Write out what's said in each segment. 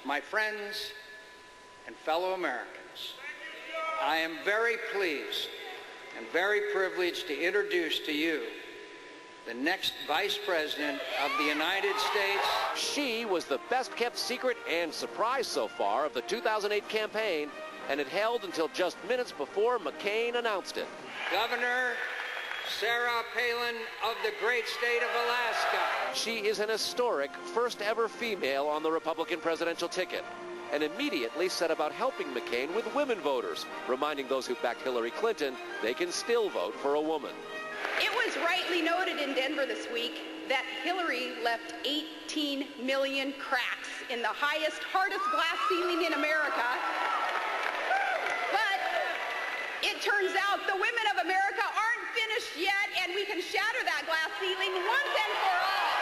my friends and fellow Americans, I am very pleased and very privileged to introduce to you the next Vice President of the United States. She was the best-kept secret and surprise so far of the 2008 campaign, and it held until just minutes before McCain announced it. Governor Sarah Palin of the great state of Alaska. She is an historic first-ever female on the Republican presidential ticket, and immediately set about helping McCain with women voters, reminding those who backed Hillary Clinton they can still vote for a woman. It was rightly noted in Denver this week that Hillary left 18 million cracks in the highest, hardest glass ceiling in America. But it turns out the women of America aren't finished yet, and we can shatter that glass ceiling once and for all.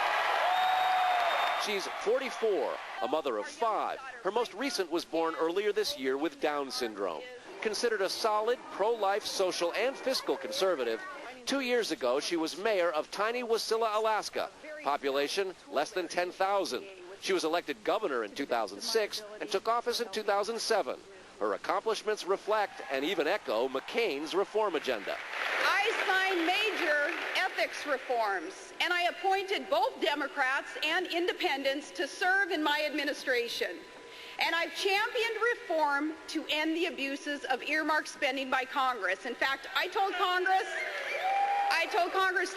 She's 44, a mother of 5. Her most recent was born earlier this year with Down syndrome. Considered a solid, pro-life, social, and fiscal conservative, 2 years ago she was mayor of tiny Wasilla, Alaska, population less than 10,000. She was elected governor in 2006 and took office in 2007. Her accomplishments reflect and even echo McCain's reform agenda. I signed major ethics reforms, and I appointed both Democrats and independents to serve in my administration. And I've championed reform to end the abuses of earmark spending by Congress. In fact, I told Congress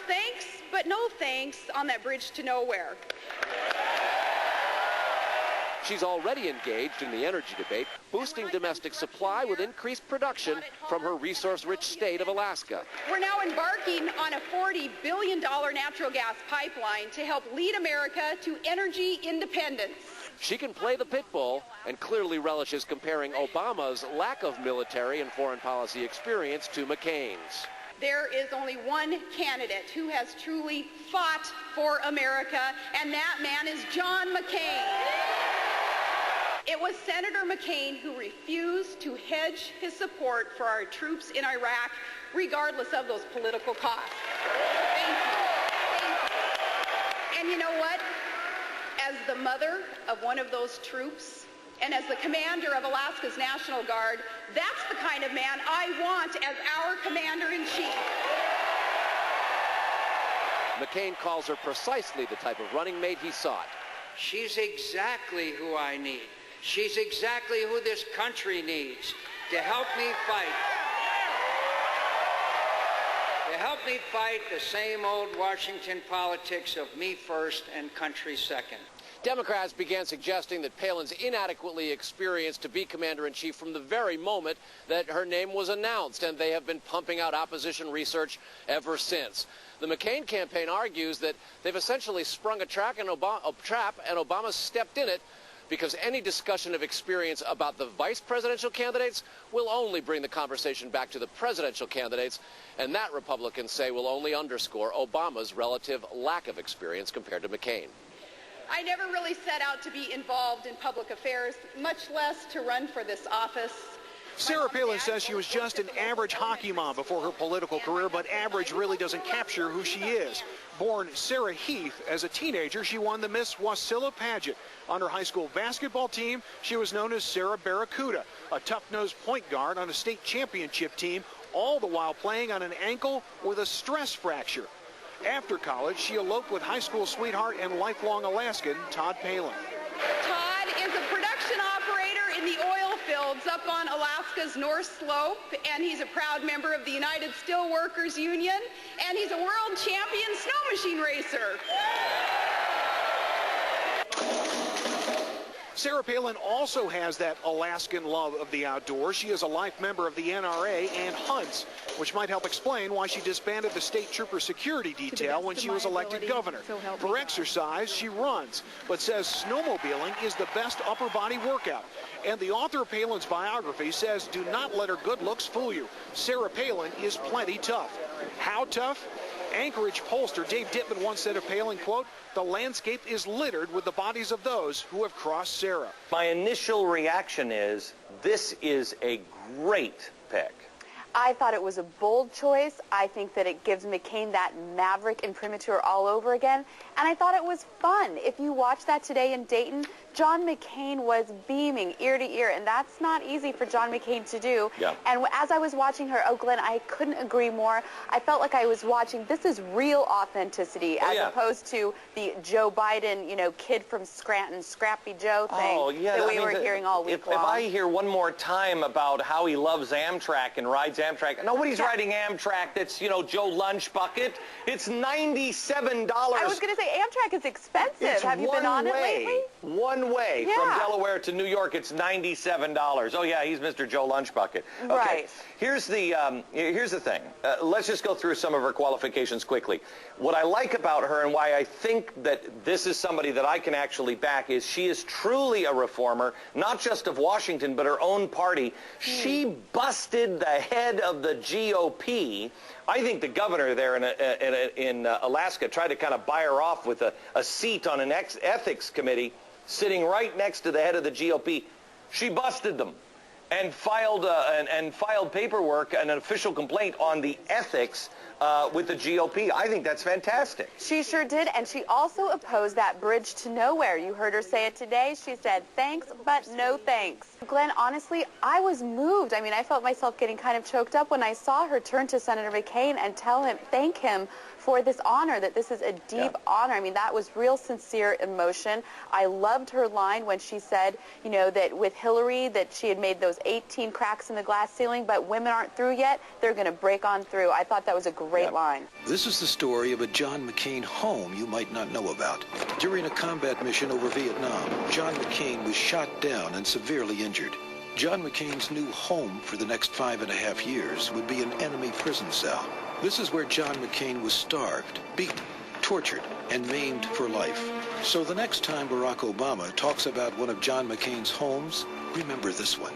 thanks, but no thanks on that bridge to nowhere. She's already engaged in the energy debate, boosting domestic supply with increased production from her resource-rich state of Alaska. We're now embarking on a $40 billion natural gas pipeline to help lead America to energy independence. She can play the pit bull and clearly relishes comparing Obama's lack of military and foreign policy experience to McCain's. There is only one candidate who has truly fought for America, and that man is John McCain. It was Senator McCain who refused to hedge his support for our troops in Iraq, regardless of those political costs. Thank you. Thank you. And you know what? As the mother of one of those troops, and as the commander of Alaska's National Guard, that's the kind of man I want as our commander-in-chief. McCain calls her precisely the type of running mate he sought. She's exactly who I need. She's exactly who this country needs to help me fight. To help me fight the same old Washington politics of me first and country second. Democrats began suggesting that Palin's inadequately experienced to be commander-in-chief from the very moment that her name was announced, and they have been pumping out opposition research ever since. The McCain campaign argues that they've essentially sprung a trap, and Obama stepped in it because any discussion of experience about the vice presidential candidates will only bring the conversation back to the presidential candidates, and that, Republicans say, will only underscore Obama's relative lack of experience compared to McCain. I never really set out to be involved in public affairs, much less to run for this office. Sarah Palin says she was just an average hockey mom before her political career, but average really doesn't capture who she is. Born Sarah Heath, as a teenager, she won the Miss Wasilla pageant. On her high school basketball team, she was known as Sarah Barracuda, a tough-nosed point guard on a state championship team, all the while playing on an ankle with a stress fracture. After college, she eloped with high school sweetheart and lifelong Alaskan Todd Palin. Todd is a production operator in the oil fields up on Alaska's North Slope, and he's a proud member of the United Steelworkers Union, and he's a world champion snow machine racer. Sarah Palin also has that Alaskan love of the outdoors. She is a life member of the NRA and hunts, which might help explain why she disbanded the state trooper security detail when she was elected governor. For exercise, she runs, but says snowmobiling is the best upper body workout. And the author of Palin's biography says, do not let her good looks fool you. Sarah Palin is plenty tough. How tough? Anchorage pollster Dave Dittman once said of Palin, quote, the landscape is littered with the bodies of those who have crossed Sarah. My initial reaction is, this is a great pick. I thought it was a bold choice. I think that it gives McCain that maverick imprimatur all over again. And I thought it was fun. If you watch that today in Dayton, John McCain was beaming ear to ear, and that's not easy for John McCain to do. Yeah. And as I was watching her, oh, Glenn, I couldn't agree more. I felt like I was watching, this is real authenticity, as opposed to the Joe Biden, you know, kid from Scranton, Scrappy Joe thing that we were hearing all week long. If I hear one more time about how he loves Amtrak and rides Amtrak, nobody's riding Amtrak that's, you know, Joe Lunch Bucket. It's $97. I was going to say, Amtrak is expensive. Have you been on it lately? One way from Delaware to New York, it's $97. Oh, yeah, he's Mr. Joe Lunch Bucket. Okay. Right. Here's the thing. Let's just go through some of her qualifications quickly. What I like about her and why I think that this is somebody that I can actually back is she is truly a reformer, not just of Washington, but her own party. She busted the head of the GOP. I think the governor there in Alaska tried to kind of buy her off with a seat on an ethics committee sitting right next to the head of the GOP. She busted them and filed paperwork, an official complaint on the ethics with the GOP. I think that's fantastic. She sure did, and she also opposed that bridge to nowhere. You heard her say it today. She said, thanks, but no thanks. Glenn, honestly, I was moved. I mean, I felt myself getting kind of choked up when I saw her turn to Senator McCain and thank him for this honor, that this is a deep honor. I mean, that was real sincere emotion. I loved her line when she said, you know, that with Hillary, that she had made those 18 cracks in the glass ceiling, but women aren't through yet. They're going to break on through. I thought that was a great line. This is the story of a John McCain home you might not know about. During a combat mission over Vietnam, John McCain was shot down and severely injured. John McCain's new home for the next 5.5 years would be an enemy prison cell. This is where John McCain was starved, beaten, tortured, and maimed for life. So the next time Barack Obama talks about one of John McCain's homes, remember this one.